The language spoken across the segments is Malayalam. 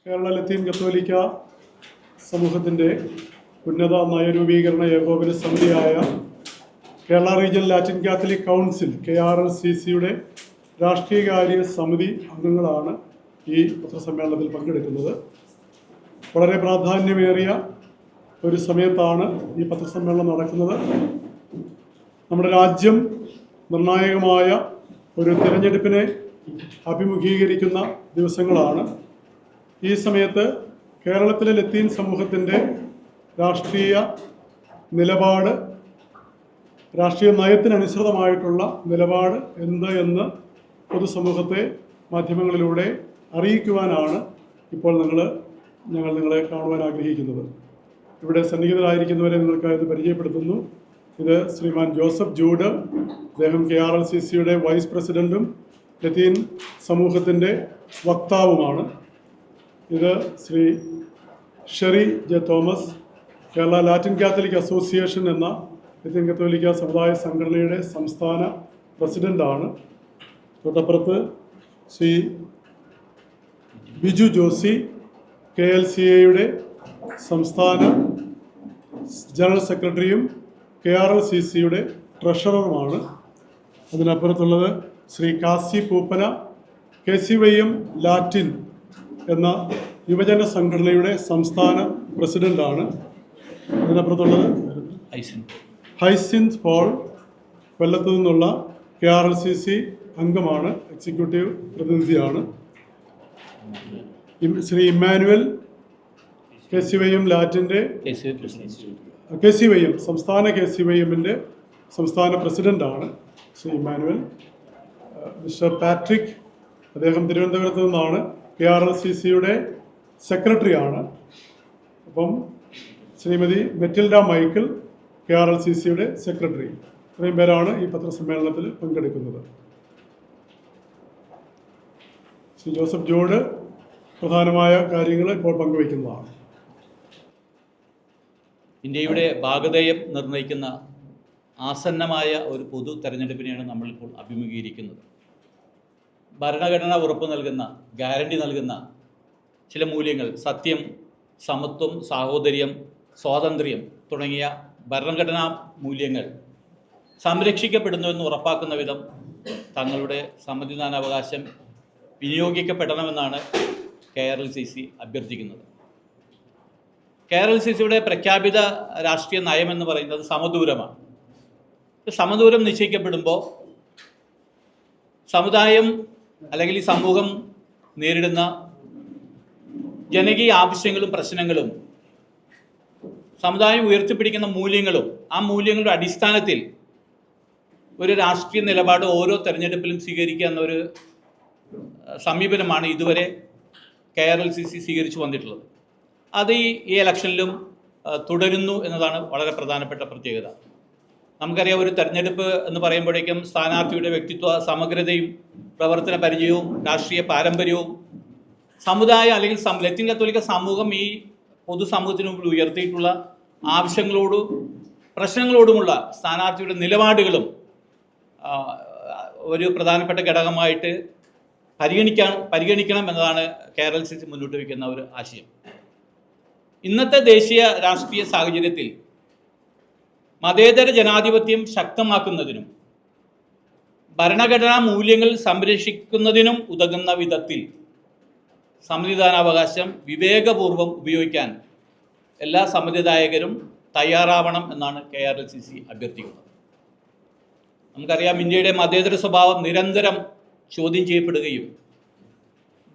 കേരള ലത്തീൻ കത്തോലിക്ക സമൂഹത്തിൻ്റെ ഉന്നത നയരൂപീകരണ ഏകോപന സമിതിയായ Kerala regional Latin Catholic council KRLCCയുടെ രാഷ്ട്രീയകാര്യ സമിതി അംഗങ്ങളാണ് ഈ പത്രസമ്മേളനത്തിൽ പങ്കെടുക്കുന്നത്. വളരെ പ്രാധാന്യമേറിയ ഒരു സമയത്താണ് ഈ പത്രസമ്മേളനം നടക്കുന്നത്. നമ്മുടെ രാജ്യം നിർണായകമായ ഒരു തിരഞ്ഞെടുപ്പിനെ അഭിമുഖീകരിക്കുന്ന ദിവസങ്ങളാണ്. ഈ സമയത്ത് കേരളത്തിലെ ലത്തീൻ സമൂഹത്തിൻ്റെ രാഷ്ട്രീയ നിലപാട്, രാഷ്ട്രീയ നയത്തിനനുസൃതമായിട്ടുള്ള നിലപാട് എന്ത് എന്ന് പൊതുസമൂഹത്തെ മാധ്യമങ്ങളിലൂടെ അറിയിക്കുവാനാണ് ഇപ്പോൾ ഞങ്ങൾ നിങ്ങളെ കാണുവാൻ ആഗ്രഹിക്കുന്നത്. ഇവിടെ സന്നിഹിതരായിരിക്കുന്നവരെ നിങ്ങൾക്കായത് പരിചയപ്പെടുത്തുന്നു. ഇത് ശ്രീമാൻ ജോസഫ് ജൂഡ്, അദ്ദേഹം KRLCCയുടെ വൈസ് പ്രസിഡൻറ്റും ലത്തീൻ സമൂഹത്തിൻ്റെ വക്താവുമാണ്. ഇത് Shri Sherry J Thomas, Kerala Latin Catholic Association എന്ന ലത്തീൻ കത്തോലിക്ക സമുദായ സംഘടനയുടെ സംസ്ഥാന പ്രസിഡൻ്റാണ്. തൊട്ടപ്പുറത്ത് ശ്രീ ബിജു ജോസി, KLCAയുടെ സംസ്ഥാന ജനറൽ സെക്രട്ടറിയും KRLCCയുടെ ട്രഷററുമാണ്. അതിനപ്പുറത്തുള്ളത് ശ്രീ കാസി പൂപ്പന, KCYM ലാറ്റിൻ എന്ന യുവജന സംഘടനയുടെ സംസ്ഥാന പ്രസിഡൻ്റാണ്. അതിനപ്പുറത്തുള്ളത് ഹൈസിൻത് പോൾ, കൊല്ലത്തു നിന്നുള്ള KRLCC അംഗമാണ്, എക്സിക്യൂട്ടീവ് പ്രതിനിധിയാണ്. ശ്രീ ഇമ്മാനുവൽ, KCYM ലാറ്റിൻ്റെ സംസ്ഥാന KCYMൻ്റെ സംസ്ഥാന പ്രസിഡൻ്റാണ് ശ്രീ ഇമ്മാനുവൽ. മിസ്റ്റർ പാട്രിക്, അദ്ദേഹം തിരുവനന്തപുരത്ത് നിന്നാണ്, KRLCCയുടെ സെക്രട്ടറിയാണ്. അപ്പം ശ്രീമതി മെറ്റിൽഡ മൈക്കിൾ, KRLCCയുടെ സെക്രട്ടറി. ഇത്രയും പേരാണ് ഈ പത്രസമ്മേളനത്തിൽ പങ്കെടുക്കുന്നത്. ശ്രീ ജോസഫ് ജോർഡ് പ്രധാനമായ കാര്യങ്ങൾ ഇപ്പോൾ പങ്കുവയ്ക്കുന്നതാണ്. ഇന്ത്യയുടെ ഭാഗധേയം നിർണ്ണയിക്കുന്ന ആസന്നമായ ഒരു പൊതു തെരഞ്ഞെടുപ്പിനെയാണ് നമ്മളിപ്പോൾ അഭിമുഖീകരിക്കുന്നത്. ഭരണഘടന ഉറപ്പ് നൽകുന്ന, ഗ്യാരണ്ടി നൽകുന്ന ചില മൂല്യങ്ങൾ, സത്യം, സമത്വം, സാഹോദര്യം, സ്വാതന്ത്ര്യം തുടങ്ങിയ ഭരണഘടനാ മൂല്യങ്ങൾ സംരക്ഷിക്കപ്പെടുന്നുവെന്ന് ഉറപ്പാക്കുന്ന വിധം തങ്ങളുടെ സമ്മതിദാനാവകാശം വിനിയോഗിക്കപ്പെടണമെന്നാണ് KRLCC അഭ്യർത്ഥിക്കുന്നത്. KRLCCയുടെ പ്രഖ്യാപിത രാഷ്ട്രീയ നയമെന്ന് പറയുന്നത് സമദൂരമാണ്. സമദൂരം നിശ്ചയിക്കപ്പെടുമ്പോൾ സമുദായം അല്ലെങ്കിൽ ഈ സമൂഹം നേരിടുന്ന ജനകീയ ആവശ്യങ്ങളും പ്രശ്നങ്ങളും സമുദായം ഉയർത്തിപ്പിടിക്കുന്ന മൂല്യങ്ങളും ആ മൂല്യങ്ങളുടെ അടിസ്ഥാനത്തിൽ ഒരു രാഷ്ട്രീയ നിലപാട് ഓരോ തെരഞ്ഞെടുപ്പിലും സ്വീകരിക്കുക എന്നൊരു സമീപനമാണ് ഇതുവരെ KRLCC സ്വീകരിച്ചു വന്നിട്ടുള്ളത്. അത് ഈ ഇലക്ഷനിലും തുടരുന്നു എന്നതാണ് വളരെ പ്രധാനപ്പെട്ട പ്രത്യേകത. നമുക്കറിയാം, ഒരു തെരഞ്ഞെടുപ്പ് എന്ന് പറയുമ്പോഴേക്കും സ്ഥാനാർത്ഥിയുടെ വ്യക്തിത്വ സമഗ്രതയും പ്രവർത്തന പരിചയവും രാഷ്ട്രീയ പാരമ്പര്യവും സമുദായ അല്ലെങ്കിൽ ലത്തീൻ കത്തോലിക്ക സമൂഹം ഈ പൊതുസമൂഹത്തിന് മുമ്പിൽ ഉയർത്തിയിട്ടുള്ള ആവശ്യങ്ങളോടും പ്രശ്നങ്ങളോടുമുള്ള സ്ഥാനാർത്ഥിയുടെ നിലപാടുകളും ഒരു പ്രധാനപ്പെട്ട ഘടകമായിട്ട് പരിഗണിക്കണം എന്നതാണ് KRLCC മുന്നോട്ട് വയ്ക്കുന്ന ഒരു ആശയം. ഇന്നത്തെ ദേശീയ രാഷ്ട്രീയ സാഹചര്യത്തിൽ മതേതര ജനാധിപത്യം ശക്തമാക്കുന്നതിനും ഭരണഘടനാ മൂല്യങ്ങൾ സംരക്ഷിക്കുന്നതിനും ഉതകുന്ന വിധത്തിൽ സമ്മതിദാനാവകാശം വിവേകപൂർവ്വം ഉപയോഗിക്കാൻ എല്ലാ സമ്മതിദായകരും തയ്യാറാവണം എന്നാണ് KRLCC അഭ്യർത്ഥിക്കുന്നത്. നമുക്കറിയാം, ഇന്ത്യയുടെ മതേതര സ്വഭാവം നിരന്തരം ചോദ്യം ചെയ്യപ്പെടുകയും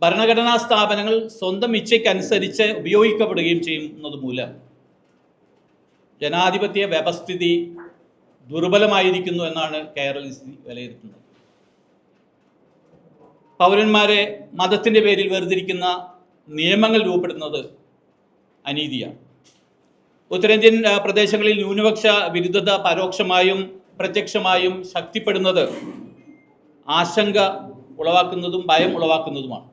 ഭരണഘടനാ സ്ഥാപനങ്ങൾ സ്വന്തം ഇച്ഛയ്ക്കനുസരിച്ച് ഉപയോഗിക്കപ്പെടുകയും ചെയ്യുന്നത് മൂലം ജനാധിപത്യ വ്യവസ്ഥിതി ദുർബലമായിരിക്കുന്നു എന്നാണ് KRLCC വിലയിരുത്തുന്നത്. പൗരന്മാരെ മതത്തിൻ്റെ പേരിൽ വേർതിരിക്കുന്ന നിയമങ്ങൾ രൂപപ്പെടുന്നത് അനീതിയാണ്. ഉത്തരേന്ത്യൻ പ്രദേശങ്ങളിൽ ന്യൂനപക്ഷ വിരുദ്ധത പരോക്ഷമായും പ്രത്യക്ഷമായും ശക്തിപ്പെടുന്നത് ആശങ്ക ഉളവാക്കുന്നതും ഭയം ഉളവാക്കുന്നതുമാണ്.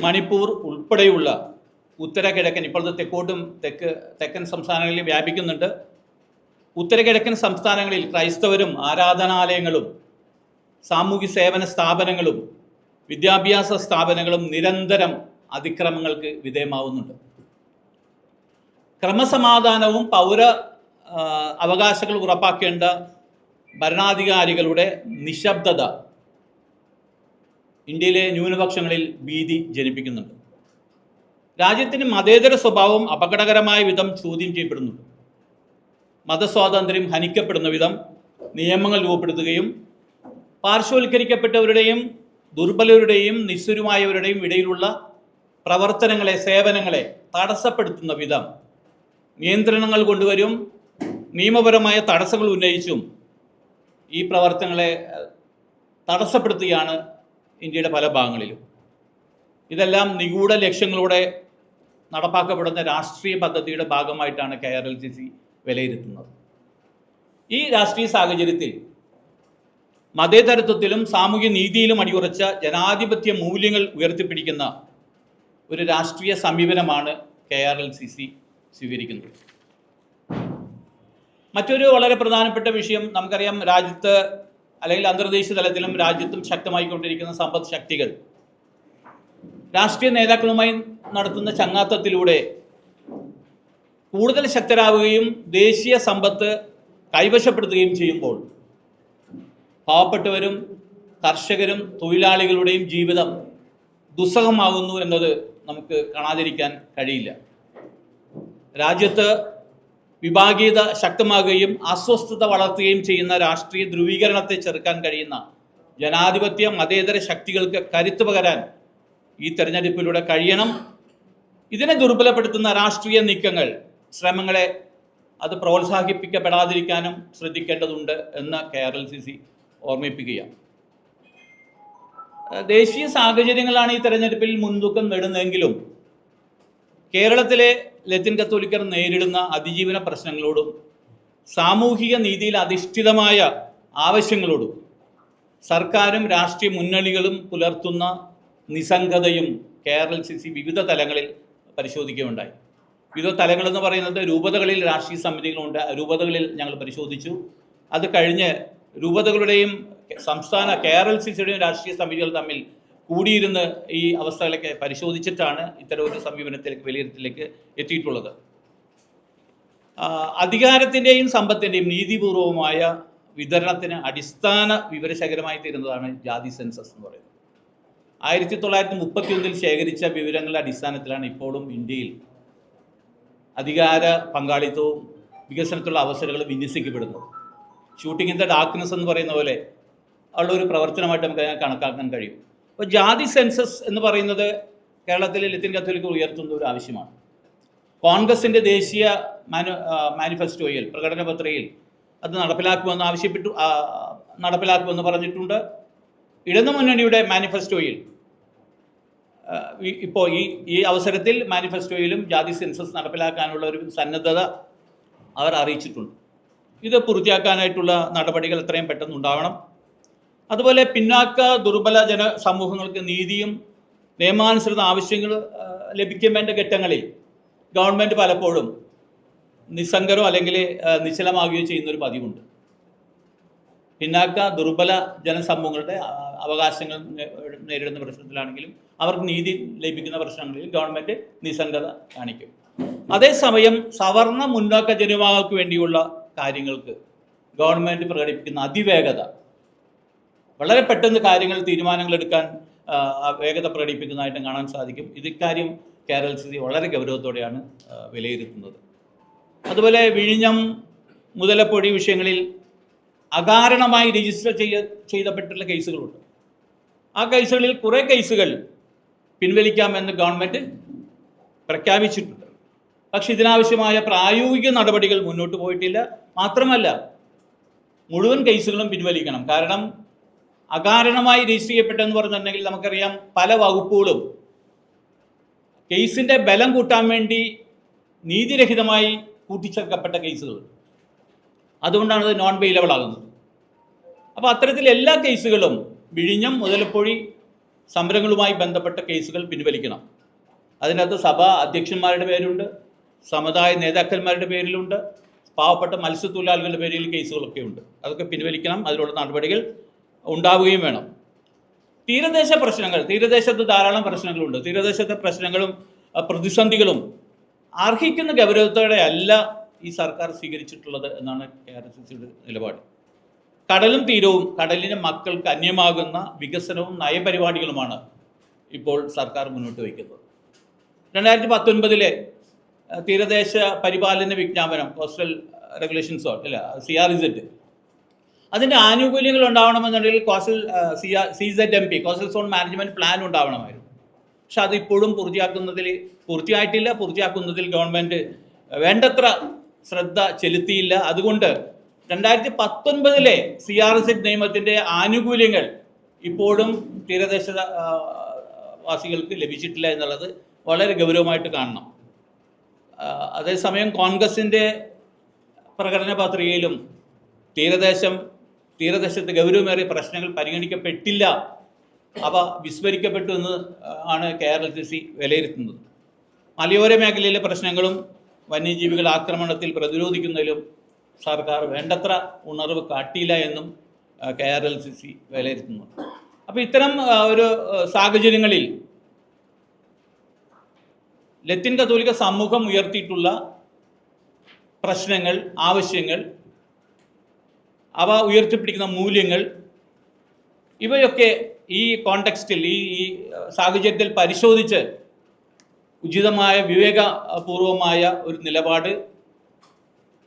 മണിപ്പൂർ ഉൾപ്പെടെയുള്ള ഉത്തര കിഴക്കൻ, ഇപ്പോഴത്തെ തെക്കോട്ടും തെക്കൻ സംസ്ഥാനങ്ങളിൽ വ്യാപിക്കുന്നുണ്ട്. ഉത്തര കിഴക്കൻ സംസ്ഥാനങ്ങളിൽ ക്രൈസ്തവരും ആരാധനാലയങ്ങളും സാമൂഹ്യ സേവന സ്ഥാപനങ്ങളും വിദ്യാഭ്യാസ സ്ഥാപനങ്ങളും നിരന്തരം അതിക്രമങ്ങൾക്ക് വിധേയമാവുന്നുണ്ട്. ക്രമസമാധാനവും പൗര അവകാശങ്ങൾ ഉറപ്പാക്കേണ്ട ഭരണാധികാരികളുടെ നിശബ്ദത ഇന്ത്യയിലെ ന്യൂനപക്ഷങ്ങളിൽ ഭീതി ജനിപ്പിക്കുന്നുണ്ട്. രാജ്യത്തിന് മതേതര സ്വഭാവം അപകടകരമായ വിധം ചോദ്യം ചെയ്യപ്പെടുന്നുണ്ട്. മതസ്വാതന്ത്ര്യം ഹനിക്കപ്പെടുന്ന വിധം നിയമങ്ങൾ രൂപപ്പെടുത്തുകയും പാർശ്വവൽക്കരിക്കപ്പെട്ടവരുടെയും ദുർബലരുടെയും നിസ്വരുമായവരുടെയും ഇടയിലുള്ള പ്രവർത്തനങ്ങളെ, സേവനങ്ങളെ തടസ്സപ്പെടുത്തുന്ന വിധം നിയന്ത്രണങ്ങൾ കൊണ്ടുവരും, നിയമപരമായ തടസ്സങ്ങൾ ഉന്നയിച്ചും ഈ പ്രവർത്തനങ്ങളെ തടസ്സപ്പെടുത്തുകയാണ് ഇന്ത്യയുടെ പല ഭാഗങ്ങളിലും. ഇതെല്ലാം നിഗൂഢ ലക്ഷ്യങ്ങളോടെ നടപ്പാക്കപ്പെടുന്ന രാഷ്ട്രീയ പദ്ധതിയുടെ ഭാഗമായിട്ടാണ് KRLCC വിലയിരുത്തുന്നത്. ഈ രാഷ്ട്രീയ സാഹചര്യത്തിൽ മതേതരത്വത്തിലും സാമൂഹ്യ നീതിയിലും അടിയുറച്ച ജനാധിപത്യ മൂല്യങ്ങൾ ഉയർത്തിപ്പിടിക്കുന്ന ഒരു രാഷ്ട്രീയ സമീപനമാണ് KRLCC സ്വീകരിക്കുന്നത്. മറ്റൊരു വളരെ പ്രധാനപ്പെട്ട വിഷയം നമുക്കറിയാം, രാജ്യത്ത് അല്ലെങ്കിൽ അന്തർദേശീയ തലത്തിലും രാജ്യത്തും ശക്തമായിക്കൊണ്ടിരിക്കുന്ന സമ്പദ് ശക്തികൾ രാഷ്ട്രീയ നേതാക്കളുമായി നടത്തുന്ന ചങ്ങാത്തത്തിലൂടെ കൂടുതൽ ശക്തരാവുകയും ദേശീയ സമ്പത്ത് കൈവശപ്പെടുത്തുകയും ചെയ്യുമ്പോൾ പാവപ്പെട്ടവരും കർഷകരും തൊഴിലാളികളുടെയും ജീവിതം ദുസ്സഹമാകുന്നു എന്നത് നമുക്ക് കാണാതിരിക്കാൻ കഴിയില്ല. രാജ്യത്ത് വിഭാഗീയത ശക്തമാകുകയും അസ്വസ്ഥത വളർത്തുകയും ചെയ്യുന്ന രാഷ്ട്രീയ ധ്രുവീകരണത്തെ ചെറുക്കാൻ കഴിയുന്ന ജനാധിപത്യ മതേതര ശക്തികൾക്ക് കരുത്ത് പകരാൻ ഈ തെരഞ്ഞെടുപ്പിലൂടെ കഴിയണം. ഇതിനെ ദുർബലപ്പെടുത്തുന്ന രാഷ്ട്രീയ നീക്കങ്ങൾ, ശ്രമങ്ങളെ അത് പ്രോത്സാഹിപ്പിക്കപ്പെടാതിരിക്കാനും ശ്രദ്ധിക്കേണ്ടതുണ്ട് എന്ന് KRLCC ഓർമ്മിപ്പിക്കുകയാണ്. ദേശീയ സാഹചര്യങ്ങളാണ് ഈ തെരഞ്ഞെടുപ്പിൽ മുൻതൂക്കം നേടുന്നതെങ്കിലും കേരളത്തിലെ ലത്തീൻ കത്തോലിക്കർ നേരിടുന്ന അതിജീവന പ്രശ്നങ്ങളോടും സാമൂഹിക നീതിയിൽ അധിഷ്ഠിതമായ ആവശ്യങ്ങളോടും സർക്കാരും രാഷ്ട്രീയ മുന്നണികളും പുലർത്തുന്ന നിസ്സംഗതയും KRLCC വിവിധ തലങ്ങളിൽ പരിശോധിക്കുകയുണ്ടായി. വിവിധ തലങ്ങളെന്ന് പറയുന്നത് രൂപതകളിൽ രാഷ്ട്രീയ സമിതികളുണ്ട്. രൂപതകളിൽ ഞങ്ങൾ പരിശോധിച്ചു. അത് കഴിഞ്ഞ് രൂപതകളുടെയും സംസ്ഥാന KRLCCയുടെയും രാഷ്ട്രീയ സമിതികൾ തമ്മിൽ കൂടിയിരുന്ന് ഈ അവസ്ഥകളൊക്കെ പരിശോധിച്ചിട്ടാണ് ഇത്തരം ഒരു സമീപനത്തിലേക്ക്, വിലയിരുത്തലിലേക്ക് എത്തിയിട്ടുള്ളത്. അധികാരത്തിൻ്റെയും സമ്പത്തിൻ്റെയും നീതിപൂർവമായ വിതരണത്തിന് അടിസ്ഥാന വിവരശേഖരമായി തീരുന്നതാണ് ജാതി സെൻസസ് എന്ന് പറയുന്നത്. 1931 ശേഖരിച്ച വിവരങ്ങളുടെ അടിസ്ഥാനത്തിലാണ് ഇപ്പോഴും ഇന്ത്യയിൽ അധികാര പങ്കാളിത്തവും വികസനത്തിലുള്ള അവസരങ്ങൾ വിന്യസിക്കപ്പെടുന്നത്. ഷൂട്ടിംഗ് ഇൻ ദ ഡാർക്ക്നെസ് എന്ന് പറയുന്ന പോലെ ഉള്ള ഒരു പ്രവർത്തനമായിട്ട് നമുക്ക് അതിനെ കണക്കാക്കാൻ കഴിയും. അപ്പോൾ ജാതി സെൻസസ് എന്ന് പറയുന്നത് കേരളത്തിലെ ലത്തീൻ കത്തോലിക്കർ ഉയർത്തുന്ന ഒരു ആവശ്യമാണ്. കോൺഗ്രസിൻ്റെ ദേശീയ മാനിഫെസ്റ്റോയിൽ, പ്രകടന പത്രികയിൽ അത് നടപ്പിലാക്കുമെന്ന് പറഞ്ഞിട്ടുണ്ട്. ഇടതുമുന്നണിയുടെ മാനിഫെസ്റ്റോയിൽ ഇപ്പോൾ ഈ അവസരത്തിൽ മാനിഫെസ്റ്റോയിലും ജാതി സെൻസസ് നടപ്പിലാക്കാനുള്ള ഒരു സന്നദ്ധത അവർ അറിയിച്ചിട്ടുണ്ട്. ഇത് പൂർത്തിയാക്കാനായിട്ടുള്ള നടപടികൾ എത്രയും പെട്ടെന്ന് ഉണ്ടാവണം. അതുപോലെ പിന്നാക്ക ദുർബല സമൂഹങ്ങൾക്ക് നീതിയും നിയമാനുസൃത ആവശ്യങ്ങൾ ലഭിക്കേണ്ട ഘട്ടങ്ങളിൽ ഗവൺമെൻറ് പലപ്പോഴും നിസ്സംഗരോ അല്ലെങ്കിൽ നിശ്ചലമാകുകയോ ചെയ്യുന്നൊരു പതിവുണ്ട്. പിന്നാക്ക ദുർബല ജനസമൂഹങ്ങളുടെ അവകാശങ്ങൾ നേരിടുന്ന പ്രശ്നത്തിലാണെങ്കിലും അവർക്ക് നീതി ലഭിക്കുന്ന പ്രശ്നങ്ങളിൽ ഗവൺമെൻറ് നിസ്സംഗത കാണിക്കും. അതേസമയം സവർണ മുന്നാക്ക ജനവിഭാഗങ്ങൾക്ക് വേണ്ടിയുള്ള കാര്യങ്ങൾക്ക് ഗവൺമെൻറ് പ്രകടിപ്പിക്കുന്ന അതിവേഗത, വളരെ പെട്ടെന്ന് തീരുമാനങ്ങൾ എടുക്കാൻ വേഗത പ്രകടിപ്പിക്കുന്നതായിട്ട് കാണാൻ സാധിക്കും. ഇക്കാര്യം KRLCC വളരെ ഗൗരവത്തോടെയാണ് വിലയിരുത്തുന്നത്. അതുപോലെ വിഴിഞ്ഞം, മുതലപ്പൊടി വിഷയങ്ങളിൽ അകാരണമായി രജിസ്റ്റർ ചെയ്യപ്പെട്ടിട്ടുള്ള കേസുകളുണ്ട്. ആ കേസുകളിൽ കുറേ കേസുകൾ പിൻവലിക്കാമെന്ന് ഗവൺമെൻറ് പ്രഖ്യാപിച്ചിട്ടുണ്ട്. പക്ഷെ ഇതിനാവശ്യമായ പ്രായോഗിക നടപടികൾ മുന്നോട്ട് പോയിട്ടില്ല. മാത്രമല്ല, മുഴുവൻ കേസുകളും പിൻവലിക്കണം. കാരണം അകാരണമായി രജിസ്റ്റർ ചെയ്യപ്പെട്ടെന്ന് പറഞ്ഞിട്ടുണ്ടെങ്കിൽ നമുക്കറിയാം പല വകുപ്പുകളും കേസിൻ്റെ ബലം കൂട്ടാൻ വേണ്ടി നീതിരഹിതമായി കൂട്ടിച്ചേർക്കപ്പെട്ട കേസുകൾ. അതുകൊണ്ടാണ് അത് നോൺ ബെയിലബിൾ ആകുന്നത്. അപ്പോൾ അത്തരത്തിൽ എല്ലാ കേസുകളും, വിഴിഞ്ഞം, മുതലപ്പൊഴി സമരങ്ങളുമായി ബന്ധപ്പെട്ട കേസുകൾ പിൻവലിക്കണം. അതിനകത്ത് സഭാ അധ്യക്ഷന്മാരുടെ പേരുണ്ട്, സമുദായ നേതാക്കന്മാരുടെ പേരിലുണ്ട്, പാവപ്പെട്ട മത്സ്യത്തൊഴിലാളികളുടെ പേരിൽ കേസുകളൊക്കെ ഉണ്ട്. അതൊക്കെ പിൻവലിക്കണം. അതിനുള്ള നടപടികൾ ഉണ്ടാവുകയും വേണം. തീരദേശത്ത് ധാരാളം പ്രശ്നങ്ങളുണ്ട്. തീരദേശത്തെ പ്രശ്നങ്ങളും പ്രതിസന്ധികളും അർഹിക്കുന്ന ഗൗരവത്തോടെ അല്ല ഈ സർക്കാർ സ്വീകരിച്ചിട്ടുള്ളത് എന്നാണ് KRCCയുടെ നിലപാട്. കടലും തീരവും കടലിലെ മക്കൾക്ക് അന്യമാകുന്ന വികസനവും നയപരിപാടികളുമാണ് ഇപ്പോൾ സർക്കാർ മുന്നോട്ട് വയ്ക്കുന്നത്. 2019 തീരദേശ പരിപാലന വിജ്ഞാപനം, കോസ്റ്റൽ റെഗുലേഷൻസോ അല്ല CRZ, അതിൻ്റെ ആനുകൂല്യങ്ങൾ ഉണ്ടാവണമെന്നുണ്ടെങ്കിൽ CZMP, coastal zone management plan ഉണ്ടാവണമായിരുന്നു. പക്ഷെ അതിപ്പോഴും പൂർത്തിയാക്കുന്നതിൽ ഗവൺമെൻറ് വേണ്ടത്ര ശ്രദ്ധ ചെലുത്തിയില്ല. അതുകൊണ്ട് 2019 CRZ നിയമത്തിൻ്റെ ആനുകൂല്യങ്ങൾ ഇപ്പോഴും തീരദേശ വാസികൾക്ക് ലഭിച്ചിട്ടില്ല എന്നുള്ളത് വളരെ ഗൗരവമായിട്ട് കാണണം. അതേസമയം കോൺഗ്രസിൻ്റെ പ്രകടന പത്രികയിലും തീരദേശത്തെ ഗൗരവമേറിയ പ്രശ്നങ്ങൾ പരിഗണിക്കപ്പെട്ടില്ല, അവ വിസ്മരിക്കപ്പെട്ടു എന്ന് ആണ് KRCC വിലയിരുത്തുന്നത്. മലയോര മേഖലയിലെ പ്രശ്നങ്ങളും വന്യജീവികൾ ആക്രമണത്തിൽ പ്രതിരോധിക്കുന്നതിലും സർക്കാർ വേണ്ടത്ര ഉണർവ് കാട്ടിയില്ല എന്നും KRCC വിലയിരുത്തുന്നു. അപ്പോൾ ഇത്തരം ഒരു സാഹചര്യങ്ങളിൽ ലത്തീൻ കത്തോലിക്ക സമൂഹം ഉയർത്തിയിട്ടുള്ള പ്രശ്നങ്ങൾ, ആവശ്യങ്ങൾ, അവ ഉയർത്തിപ്പിടിക്കുന്ന മൂല്യങ്ങൾ, ഇവയൊക്കെ ഈ കോണ്ടെക്സ്റ്റിൽ, ഈ സാഹചര്യത്തിൽ പരിശോധിച്ച് ഉചിതമായ വിവേകപൂർവമായ ഒരു നിലപാട്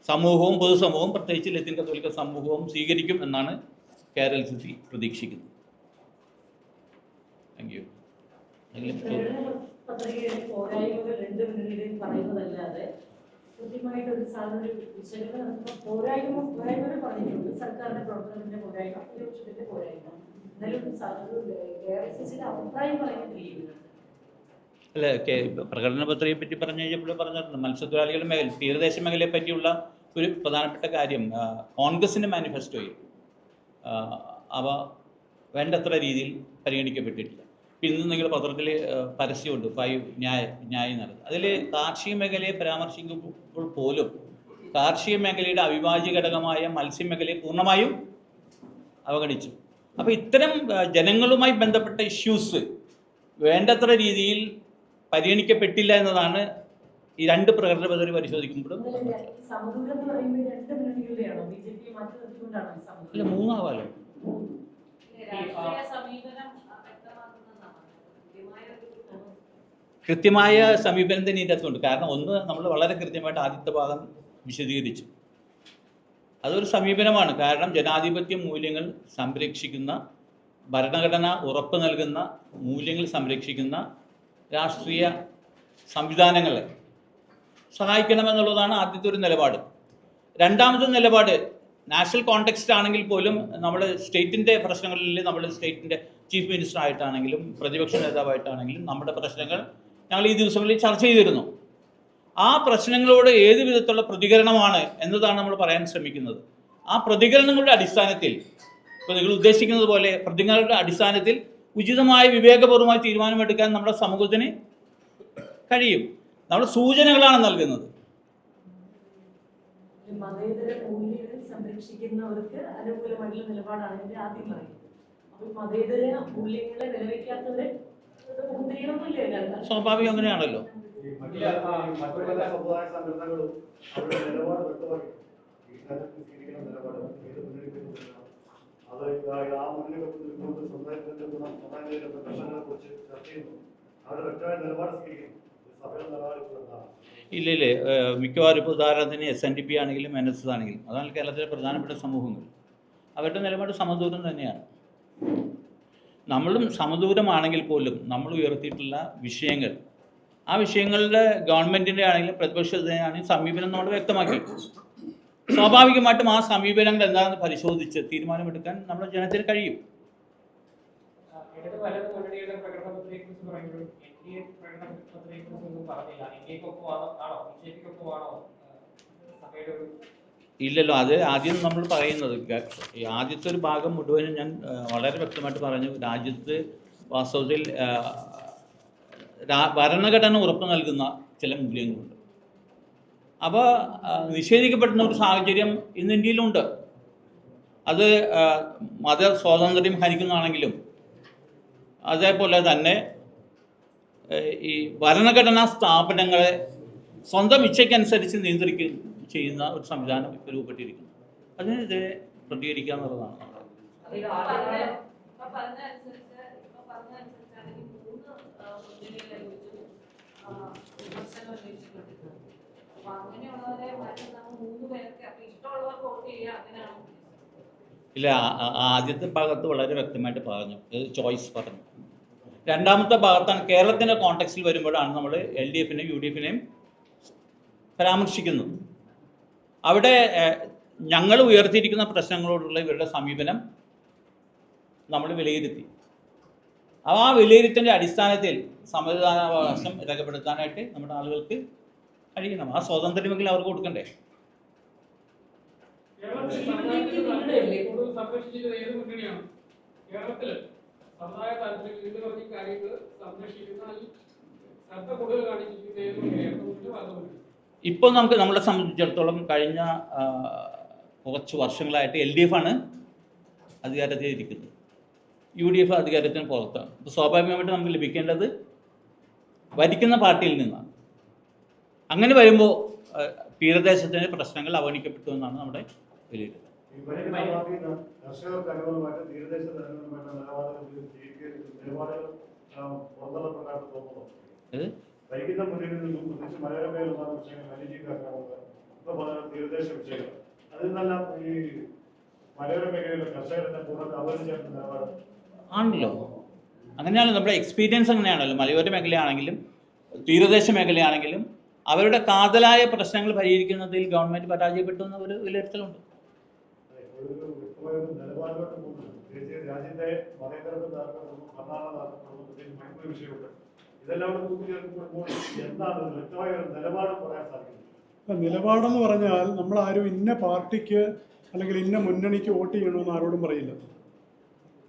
സമൂഹവും പൊതുസമൂഹവും പ്രത്യേകിച്ച് ലത്തീൻ കത്തോലിക്ക സമൂഹവും സ്വീകരിക്കും എന്നാണ് KRCC പ്രതീക്ഷിക്കുന്നത്. Thank you. പത്രികയിലെ പോരായ്മകൾ രണ്ട് മുന്നണിയിലും പറയുന്നതല്ലാതെ കൃത്യമായിട്ട് ഒരു സാധനം വിശകലനം നടത്തുമ്പോൾ പോരായ്മകൾ പറഞ്ഞിട്ടുണ്ട്. സർക്കാരിന്റെ പ്രവർത്തനത്തിന്റെ പോരായ്മ, പ്രതിപക്ഷത്തിന്റെ പോരായ്മ, എന്നാലും KRCCയുടെ അഭിപ്രായം പറയുന്നില്ല. അല്ല, പ്രകടന പത്രികയെ പറ്റി പറഞ്ഞു കഴിഞ്ഞപ്പോൾ പറഞ്ഞിട്ടുണ്ട്, മത്സ്യത്തൊഴിലാളികളുടെ മേഖല, തീരദേശ മേഖലയെ പറ്റിയുള്ള ഒരു പ്രധാനപ്പെട്ട കാര്യം കോൺഗ്രസിൻ്റെ മാനിഫെസ്റ്റോയിൽ അവ വേണ്ടത്ര രീതിയിൽ പരിഗണിക്കപ്പെട്ടിട്ടില്ല. ഇന്ന് നിങ്ങൾ പത്രത്തിൽ പരസ്യമുണ്ട് 5 ന്യായ നടത്തുന്നത്. അതിൽ കാർഷിക മേഖലയെ പരാമർശിക്കുമ്പോൾ പോലും കാർഷിക മേഖലയുടെ അവിഭാജ്യ ഘടകമായ മത്സ്യമേഖലയെ പൂർണ്ണമായും അവഗണിച്ചു. അപ്പോൾ ഇത്തരം ജനങ്ങളുമായി ബന്ധപ്പെട്ട ഇഷ്യൂസ് വേണ്ടത്ര രീതിയിൽ പരിഗണിക്കപ്പെട്ടില്ല എന്നതാണ് ഈ രണ്ട് പ്രകടന പത്രിക പരിശോധിക്കുമ്പോഴും. അല്ല, മൂന്നാവാലോ. കൃത്യമായ സമീപനം തന്നെ ഇതിൻ്റെ അകത്തുണ്ട്. കാരണം ഒന്ന്, നമ്മൾ വളരെ കൃത്യമായിട്ട് ആദ്യത്തെ ഭാഗം വിശദീകരിച്ചു. അതൊരു സമീപനമാണ്. കാരണം ജനാധിപത്യ മൂല്യങ്ങൾ സംരക്ഷിക്കുന്ന, ഭരണഘടന ഉറപ്പ് നൽകുന്ന മൂല്യങ്ങൾ സംരക്ഷിക്കുന്ന രാഷ്ട്രീയ സംവിധാനങ്ങളെ സഹായിക്കണമെന്നുള്ളതാണ് ആദ്യത്തെ ഒരു നിലപാട്. രണ്ടാമത്തെ നിലപാട്, നാഷണൽ കോണ്ടെക്സ്റ്റ് ആണെങ്കിൽ പോലും നമ്മൾ സ്റ്റേറ്റിൻ്റെ പ്രശ്നങ്ങളിൽ, നമ്മൾ സ്റ്റേറ്റിൻ്റെ ചീഫ് മിനിസ്റ്റർ ആയിട്ടാണെങ്കിലും പ്രതിപക്ഷ നേതാവായിട്ടാണെങ്കിലും നമ്മുടെ പ്രശ്നങ്ങൾ ഞങ്ങൾ ഈ ദിവസങ്ങളിൽ ചർച്ച ചെയ്തിരുന്നു. ആ പ്രശ്നങ്ങളോട് ഏത് വിധത്തിലുള്ള പ്രതികരണമാണ് എന്നതാണ് നമ്മൾ പറയാൻ ശ്രമിക്കുന്നത്. ആ പ്രതികരണങ്ങളുടെ അടിസ്ഥാനത്തിൽ, ഇപ്പോൾ നിങ്ങൾ ഉദ്ദേശിക്കുന്നത് പോലെ പ്രതികരണങ്ങളുടെ അടിസ്ഥാനത്തിൽ ഉചിതമായ വിവേകപൂർവമായ തീരുമാനമെടുക്കാൻ നമ്മുടെ സമൂഹത്തിന് കഴിയും. നമ്മൾ സൂചനകളാണ് നൽകുന്നത്. മതേതര മൂല്യങ്ങൾ സംരക്ഷിക്കുന്നവർക്ക് അനുകൂലമായിട്ടുള്ള നിലപാടാണ് ഇതിന്റെ ആദ്യം പറയുന്നത്. അപ്പോൾ മതേതര മൂല്യങ്ങളെ നിലവയ്ക്കാത്തവരെ സ്വാഭാവികം അങ്ങനെയാണല്ലോ. ഇല്ല, മിക്കവാറും ഇപ്പോൾ ഉദാഹരണത്തിന് SNDP ആണെങ്കിലും NSS ആണെങ്കിലും, അതാണ് കേരളത്തിലെ പ്രധാനപ്പെട്ട സമൂഹങ്ങൾ, അവരുടെ നിലപാട് സമദൂരം തന്നെയാണ്. നമ്മളും സമദൂരമാണെങ്കിൽ പോലും നമ്മൾ ഉയർത്തിയിട്ടുള്ള വിഷയങ്ങൾ, ആ വിഷയങ്ങളുടെ ഗവൺമെൻറ്റിൻ്റെ ആണെങ്കിലും പ്രതിപക്ഷത്തിൻ്റെ ആണെങ്കിലും സമീപനം നമ്മൾ വ്യക്തമാക്കി. സ്വാഭാവികമായിട്ടും ആ സമീപനങ്ങൾ എന്താണെന്ന് പരിശോധിച്ച് തീരുമാനമെടുക്കാൻ നമ്മുടെ ജനത്തിന് കഴിയും. ഇല്ലല്ലോ, അത് ആദ്യം നമ്മൾ പറയുന്നത്, ആദ്യത്തെ ഒരു ഭാഗം മുഴുവനും ഞാൻ വളരെ വ്യക്തമായിട്ട് പറഞ്ഞു. രാജ്യത്ത് വാസ്തവത്തിൽ ഭരണഘടന ഉറപ്പ് നൽകുന്ന ചില മൂല്യങ്ങളുണ്ട്. അവ നിഷേധിക്കപ്പെടുന്ന ഒരു സാഹചര്യം ഇന്ന് ഇന്ത്യയിലുണ്ട്. അത് മത സ്വാതന്ത്ര്യം ഹനിക്കുന്നതാണെങ്കിലും അതേപോലെ തന്നെ ഈ ഭരണഘടനാ സ്ഥാപനങ്ങളെ സ്വന്തം ഇച്ഛയ്ക്കനുസരിച്ച് നിയന്ത്രിക്കുകയും ചെയ്യുന്ന ഒരു സംവിധാനം ഇപ്പോൾ രൂപപ്പെട്ടിരിക്കുന്നു. അതിനെതിരെ പ്രതികരിക്കുക എന്നുള്ളതാണ് നമ്മുടെ. ഇല്ല, ആദ്യത്തെ ഭാഗത്ത് വളരെ വ്യക്തമായിട്ട് പറഞ്ഞു, ചോയ്സ് പറഞ്ഞു. രണ്ടാമത്തെ ഭാഗത്താണ് കേരളത്തിൻ്റെ കോണ്ടെക്സ്റ്റിൽ വരുമ്പോഴാണ് നമ്മൾ LDF UDF പരാമർശിക്കുന്നത്. അവിടെ ഞങ്ങൾ ഉയർത്തിയിരിക്കുന്ന പ്രശ്നങ്ങളോടുള്ള ഇവരുടെ സമീപനം നമ്മൾ വിലയിരുത്തി. ആ വിലയിരുത്തലിൻ്റെ അടിസ്ഥാനത്തിൽ സമ്മതിദാനാവകാശം രേഖപ്പെടുത്താനായിട്ട് നമ്മുടെ ആളുകൾക്ക് കഴിയണം. ആ സ്വാതന്ത്ര്യമെങ്കിലും അവർക്ക് കൊടുക്കണ്ടേ? ഇപ്പോൾ നമ്മളെ സംബന്ധിച്ചിടത്തോളം കഴിഞ്ഞ കുറച്ച് വർഷങ്ങളായിട്ട് LDF ആണ് അധികാരത്തിൽ ഇരിക്കുന്നത്, UDF അധികാരത്തിന് പുറത്താണ്. ഇപ്പോൾ സ്വാഭാവികമായിട്ട് നമുക്ക് ലഭിക്കേണ്ടത് ഭരിക്കുന്ന പാർട്ടിയിൽ നിന്നാണ്. അങ്ങനെ വരുമ്പോൾ തീരദേശത്തിൻ്റെ പ്രശ്നങ്ങൾ അവഗണിക്കപ്പെട്ടു എന്നാണ് നമ്മുടെ വിലയിരുത്തൽ. ആണല്ലോ, അങ്ങനെയാണ് നമ്മുടെ എക്സ്പീരിയൻസ്. അങ്ങനെയാണല്ലോ, മലയോര മേഖലയാണെങ്കിലും തീരദേശ മേഖലയാണെങ്കിലും അവരുടെ കാതലായ പ്രശ്നങ്ങൾ പരിഹരിക്കുന്നതിൽ ഗവൺമെന്റ് പരാജയപ്പെട്ടു എന്ന ഒരു വിലയിരുത്തലുണ്ട്. നിലപാടെന്ന് പറഞ്ഞാൽ നമ്മൾ ആരും ഇന്ന പാർട്ടിക്ക് അല്ലെങ്കിൽ ഇന്ന മുന്നണിക്ക് വോട്ട് ചെയ്യണമെന്ന് ആരോടും പറയില്ല.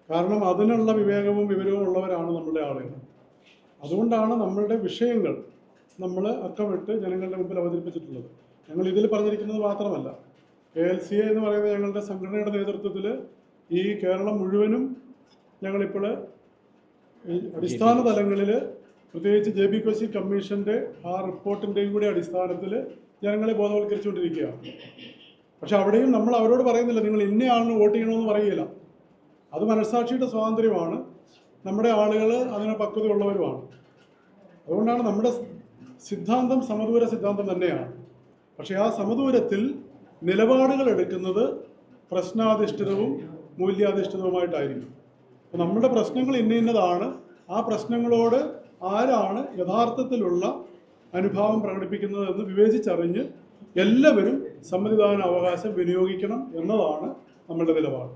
കാരണം അതിനുള്ള വിവേകവും വിവരവും ഉള്ളവരാണ് നമ്മളുടെ ആളുകൾ. അതുകൊണ്ടാണ് നമ്മളുടെ വിഷയങ്ങൾ നമ്മൾ അക്കമിട്ട് ജനങ്ങളുടെ മുമ്പിൽ അവതരിപ്പിച്ചിട്ടുള്ളത്. ഞങ്ങൾ ഇതിൽ പറഞ്ഞിരിക്കുന്നത് മാത്രമല്ല, KLCA എന്ന് പറയുന്ന ഞങ്ങളുടെ സംഘടനയുടെ നേതൃത്വത്തിൽ ഈ കേരളം മുഴുവനും ഞങ്ങളിപ്പോൾ അടിസ്ഥാന തലങ്ങളിൽ പ്രത്യേകിച്ച് JB കോശി കമ്മീഷൻ്റെ ആ റിപ്പോർട്ടിൻ്റെയും കൂടി അടിസ്ഥാനത്തിൽ ജനങ്ങളെ ബോധവൽക്കരിച്ചുകൊണ്ടിരിക്കുകയാണ്. പക്ഷെ അവിടെയും നമ്മൾ അവരോട് പറയുന്നില്ല നിങ്ങൾ ഇന്നയാളിന് വോട്ട് ചെയ്യണമെന്ന് പറയുകയില്ല. അത് മനസ്സാക്ഷിയുടെ സ്വാതന്ത്ര്യമാണ്. നമ്മുടെ ആളുകൾ അതിന് പക്വതയുള്ളവരുമാണ്. അതുകൊണ്ടാണ് നമ്മുടെ സിദ്ധാന്തം സമദൂര സിദ്ധാന്തം തന്നെയാണ്. പക്ഷേ ആ സമദൂരത്തിൽ നിലപാടുകൾ എടുക്കുന്നത് പ്രശ്നാധിഷ്ഠിതവും മൂല്യാധിഷ്ഠിതവുമായിട്ടായിരിക്കും. അപ്പോൾ നമ്മുടെ പ്രശ്നങ്ങൾ ഇന്നതാണ്. ആ പ്രശ്നങ്ങളോട് ആരാണ് യഥാർത്ഥത്തിലുള്ള അനുഭാവം പ്രകടിപ്പിക്കുന്നതെന്ന് വിവേചിച്ചറിഞ്ഞ് എല്ലാവരും സമ്മതിദാന അവകാശം വിനിയോഗിക്കണം എന്നതാണ് നമ്മളുടെ നിലപാട്.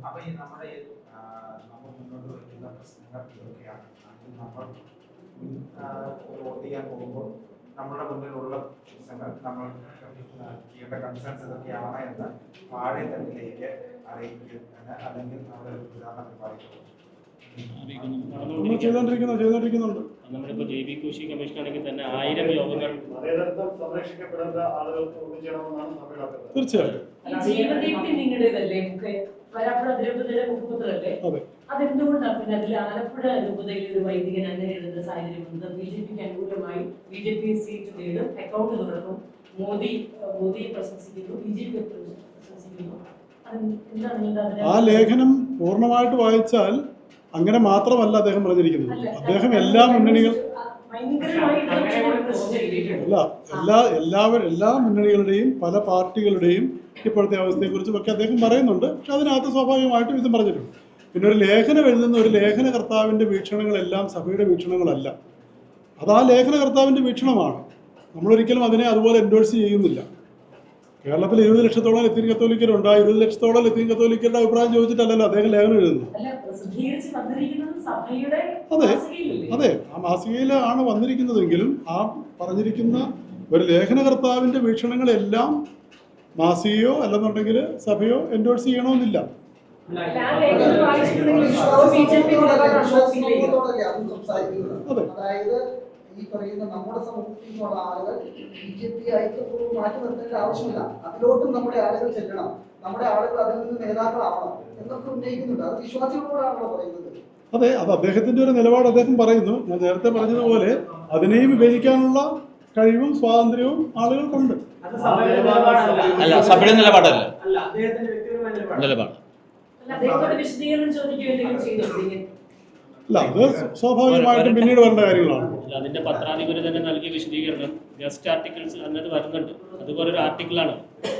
നമ്മുടെ മുന്നിലുള്ള പ്രശ്നങ്ങൾ നമ്മൾ ചെയ്യേണ്ട കൺസേൺസ് ഇതൊക്കെയാണ് എന്ന് താഴെ തന്നിലേക്ക് അറിയിക്കുന്ന അല്ലെങ്കിൽ നമ്മുടെ ഉദാഹരണത്തിന് പറയുന്നത് ചെയ്തോണ്ടിരിക്കുന്നുണ്ട്. നമ്മളിപ്പോൾ JB കോശി കമ്മീഷൻ ആണെങ്കിൽ തന്നെ 1000 യോഗങ്ങൾ സംരക്ഷിക്കപ്പെടേണ്ട ആളുകൾക്ക് ഒന്നിച്ചേരണമെന്നാണ് സഭയുടെ തീർച്ചയായും. അതെന്തുകൊണ്ടാണ് പിന്നെ അതിൽ ആലപ്പുഴ രൂപതയിൽ ഒരു വൈദികൻ അങ്ങനെ എഴുതുന്ന സാഹചര്യമുണ്ട്? BJPക്ക് അനുകൂലമായി BJP സീറ്റ് നേടും, അക്കൗണ്ട് തുറക്കും, മോദിയെ പ്രശംസിക്കുന്നു, BJP പ്രശംസിക്കുന്നു. ആ ലേഖനം പൂർണ്ണമായിട്ട് വായിച്ചാൽ അങ്ങനെ മാത്രമല്ല അദ്ദേഹം പറഞ്ഞിരിക്കുന്നത്. അദ്ദേഹം എല്ലാ മുന്നണികളും എല്ലാ മുന്നണികളുടെയും പല പാർട്ടികളുടെയും ഇപ്പോഴത്തെ അവസ്ഥയെക്കുറിച്ചും ഒക്കെ അദ്ദേഹം പറയുന്നുണ്ട്. പക്ഷെ അതിനകത്ത് സ്വാഭാവികമായിട്ടും ഇതും പറഞ്ഞിട്ടുണ്ട്. പിന്നെ ഒരു ലേഖനം എഴുതുന്ന ഒരു ലേഖനകർത്താവിൻ്റെ വീക്ഷണങ്ങളെല്ലാം സഭയുടെ വീക്ഷണങ്ങളല്ല. അത് ആ ലേഖനകർത്താവിൻ്റെ വീക്ഷണമാണ്. നമ്മളൊരിക്കലും അതിനെ അതുപോലെ എൻഡോഴ്സ് ചെയ്യുന്നില്ല. കേരളത്തിൽ 20 ലക്ഷത്തോളം ലത്തീൻ കത്തോലിക്കരുണ്ട്. ആ 20 ലക്ഷത്തോളം ലത്തീൻ കത്തോലിക്കരുടെ അഭിപ്രായം ചോദിച്ചിട്ടല്ലല്ലോ അദ്ദേഹം ലേഖനം എഴുതുന്നത്. അതെ, ആ മാസികയിലാണ് വന്നിരിക്കുന്നതെങ്കിലും ആ പറഞ്ഞിരിക്കുന്ന ഒരു ലേഖനകർത്താവിൻ്റെ വീക്ഷണങ്ങളെല്ലാം മാസികയോ അല്ലെന്നുണ്ടെങ്കിൽ സഭയോ എൻഡോഴ്സ് ചെയ്യണമെന്നില്ല. അതായത് ഈ പറയുന്ന നമ്മുടെ സമൂഹത്തിൽ നിന്നുള്ള ആളുകൾ BJP ഐക്യപൂർവ്വം മാറ്റി നിർത്തേണ്ട ആവശ്യമില്ല. അതിലോട്ടും നമ്മുടെ ആളുകൾ ചെല്ലണം. നമ്മുടെ ആളുകൾ അതിൽ നിന്ന് നേതാക്കളാവണം എന്നൊക്കെ ഉന്നയിക്കുന്നുണ്ട്. അത് വിശ്വാസികളോടാണല്ലോ പറയുന്നത്. അതെ, അത് അദ്ദേഹത്തിൻ്റെ ഒരു നിലപാട് അദ്ദേഹം പറയുന്നു. ഞാൻ നേരത്തെ പറഞ്ഞതുപോലെ അതിനെയും വിവേചിക്കാനുള്ള കഴിവും സ്വാതന്ത്ര്യവും ആളുകൾക്കുണ്ട്. അല്ല, സഭയുടെ നിലപാടല്ല, നിലപാട്. അല്ല, അദ്ദേഹത്തോട് വിശദീകരണം ചോദിക്കുകയും ചെയ്തിട്ടുണ്ട്. അല്ല, അത് സ്വാഭാവികമായിട്ടും പിന്നീട് വരേണ്ട കാര്യങ്ങളാണ്. അതിന്റെ പത്രാധിപര് തന്നെ നൽകിയ വിശദീകരണം ഗസ്റ്റ് ആർട്ടിക്കിൾസ് എന്നത് വരുന്നുണ്ട്. അതുപോലെ ഒരു ആർട്ടിക്കിളാണ്.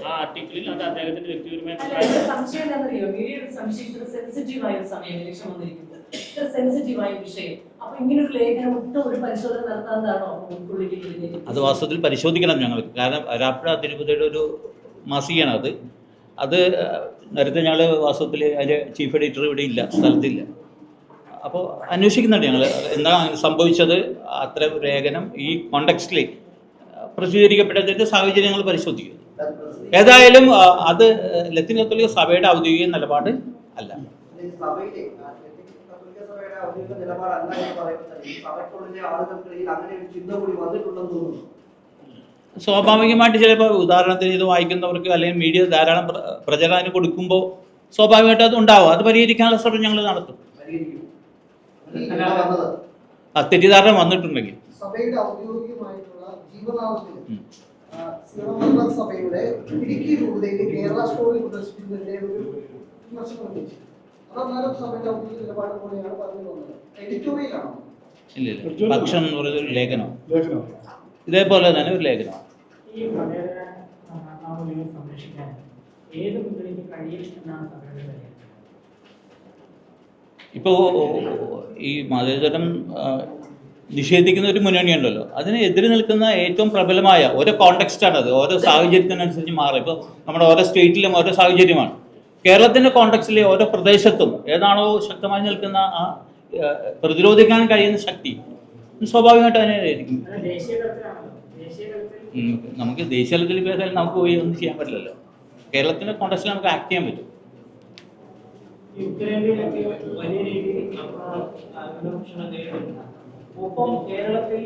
ആ ആർട്ടിക്കിളിൽ അത് അദ്ദേഹത്തിന്റെ വ്യക്തിപരമായ അല്ല, എന്റെ സംശയം എന്താണെന്നറിയോ? മീഡിയയുടെ സംശയം ഇത്ര സെൻസിറ്റീവായ ഒരു സമയം ഇലക്ഷൻ വന്നിരിക്കുന്നത്, ഇത്ര സെൻസിറ്റീവായ വിഷയം. അപ്പൊ ഇങ്ങനെ ഒരു ലേഖനം ഒട്ടും ഒരു പരിശോധന നടത്താതാണോ ഉൾക്കൊള്ളിക്കുന്നത്? അത് വാസ്തവത്തിൽ പരിശോധിക്കണം ഞങ്ങൾക്ക്. കാരണം വരാപ്പുഴ തിരുപ്പതിയുടെ ഒരു മാസികയാണ് അത്. അത് നേരത്തെ ഞങ്ങൾ വാസ്തവത്തിൽ അതിൻ്റെ ചീഫ് എഡിറ്റർ ഇവിടെ ഇല്ല, സ്ഥലത്തില്ല. അപ്പോൾ അന്വേഷിക്കുന്നുണ്ട് ഞങ്ങൾ എന്താണ് അങ്ങനെ സംഭവിച്ചത്. അത്ര ലേഖനം ഈ കോണ്ടെക്സ്റ്റിൽ പ്രസിദ്ധീകരിക്കപ്പെട്ടതിൻ്റെ സാഹചര്യങ്ങൾ പരിശോധിക്കും. ഏതായാലും അത് ലത്തീൻ കത്തോലിക്ക സഭയുടെ ഔദ്യോഗിക നിലപാട് അല്ല. സ്വാഭാവികമായിട്ട് ചിലപ്പോൾ ഉദാഹരണത്തിന് ഇത് വായിക്കുന്നവർക്ക് അല്ലെങ്കിൽ മീഡിയ ധാരാളം പ്രചരണം കൊടുക്കുമ്പോൾ സ്വാഭാവികമായിട്ട് അത് ഉണ്ടാവും. അത് പരിഹരിക്കാനുള്ള ശ്രമം ഞങ്ങൾ നടത്തും. തെറ്റിദ്ധാരണ വന്നിട്ടുണ്ടെങ്കിൽ സഭയുടെ ഔദ്യോഗികമായിട്ടുള്ള ജീവനാമത്തിൽ സഭയുടെ ഇടുക്കി രൂപതയിൽ കേരള സ്റ്റോറി പ്രദർശിപ്പിക്കുന്നതിന്റെ ഒരു വിമർശനം ഉന്നയിച്ചു. അതെന്നാലും സഭയുടെ ഔദ്യോഗിക നിലപാട് പോലെയാണ് പറഞ്ഞു വന്നത്. എഡിറ്റോറിയലാണോ? ഇല്ല, ഭക്ഷണം എന്ന് പറയുന്ന ഒരു ലേഖനം, ഇതേപോലെ തന്നെ ഒരു ലേഖനം. ഈ മതേതര നാമവിളികൾ സംരക്ഷിക്കാൻ ഏത് മുന്നണിക്ക് കഴിയും എന്നാണ് സഭയുടെ കാര്യം? ഇപ്പോൾ ഈ മതേതരം നിഷേധിക്കുന്ന ഒരു മുന്നണിയുണ്ടല്ലോ, അതിന് എതിരെ നിൽക്കുന്ന ഏറ്റവും പ്രബലമായ ഓരോ കോണ്ടെക്സ്റ്റാണ് അത്. ഓരോ സാഹചര്യത്തിനനുസരിച്ച് മാറും. ഇപ്പോൾ നമ്മുടെ ഓരോ സ്റ്റേറ്റിലും ഓരോ സാഹചര്യമാണ്. കേരളത്തിൻ്റെ കോണ്ടെക്സ്റ്റിലെ ഓരോ പ്രദേശത്തും ഏതാണോ ശക്തമായി നിൽക്കുന്ന ആ പ്രതിരോധിക്കാൻ കഴിയുന്ന ശക്തി സ്വാഭാവികമായിട്ട് അതിനായിരിക്കും. നമുക്ക് ദേശീയ തലത്തിൽ പേരാൽ നമുക്ക് പോയി ഒന്നും ചെയ്യാൻ പറ്റില്ലല്ലോ. കേരളത്തിൻ്റെ കോണ്ടെക്സ്റ്റിൽ നമുക്ക് ആക്ട് ചെയ്യാൻ പറ്റും. ഉത്തരേന്ത്യയിലൊക്കെ വലിയ രീതിയിൽ വിമർശനം നേരിടുന്നു. ഒപ്പം കേരളത്തിൽ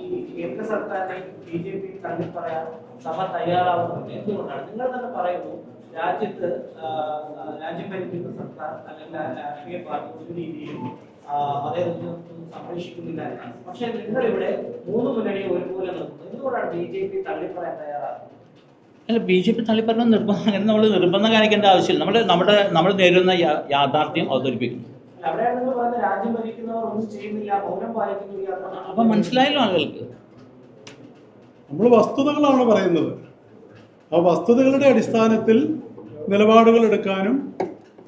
ഈ കേന്ദ്ര സർക്കാരിനെ BJP തള്ളിപ്പറയാൻ സഭ തയ്യാറാവുന്നത് എന്തുകൊണ്ടാണ്? നിങ്ങൾ തന്നെ പറയുന്നു, രാജ്യത്ത് രാജ്യം ഭരിക്കുന്ന സർക്കാർ അല്ലെങ്കിൽ രാഷ്ട്രീയ പാർട്ടി ഒരു രീതിയിലും അതേതൊന്നും സംരക്ഷിക്കുന്നില്ല എന്നാണ്. പക്ഷെ നിങ്ങളിവിടെ മൂന്ന് മുന്നണിയെ ഒരുപോലെ നിർത്തുന്നു. എന്തുകൊണ്ടാണ് BJP തള്ളിപ്പറയാൻ തയ്യാറാകുന്നത്? അല്ല, BJP തള്ളിപ്പറയാൻ നിർബന്ധം, നമ്മൾ നിർബന്ധം കാണിക്കേണ്ട ആവശ്യമില്ല. നമ്മൾ നേരിടുന്ന യാഥാർത്ഥ്യം അവതരിപ്പിക്കുന്നു. രാജ്യം ഭരിക്കുന്നവർ ഒന്നും ചെയ്യുന്നില്ല, മൗനം പാലിക്കുന്നു. അപ്പൊ മനസ്സിലായല്ലോ ആളുകൾക്ക്. നമ്മൾ വസ്തുതകളാണ് പറയുന്നത്. ആ വസ്തുതകളുടെ അടിസ്ഥാനത്തിൽ നിലപാടുകൾ എടുക്കാനും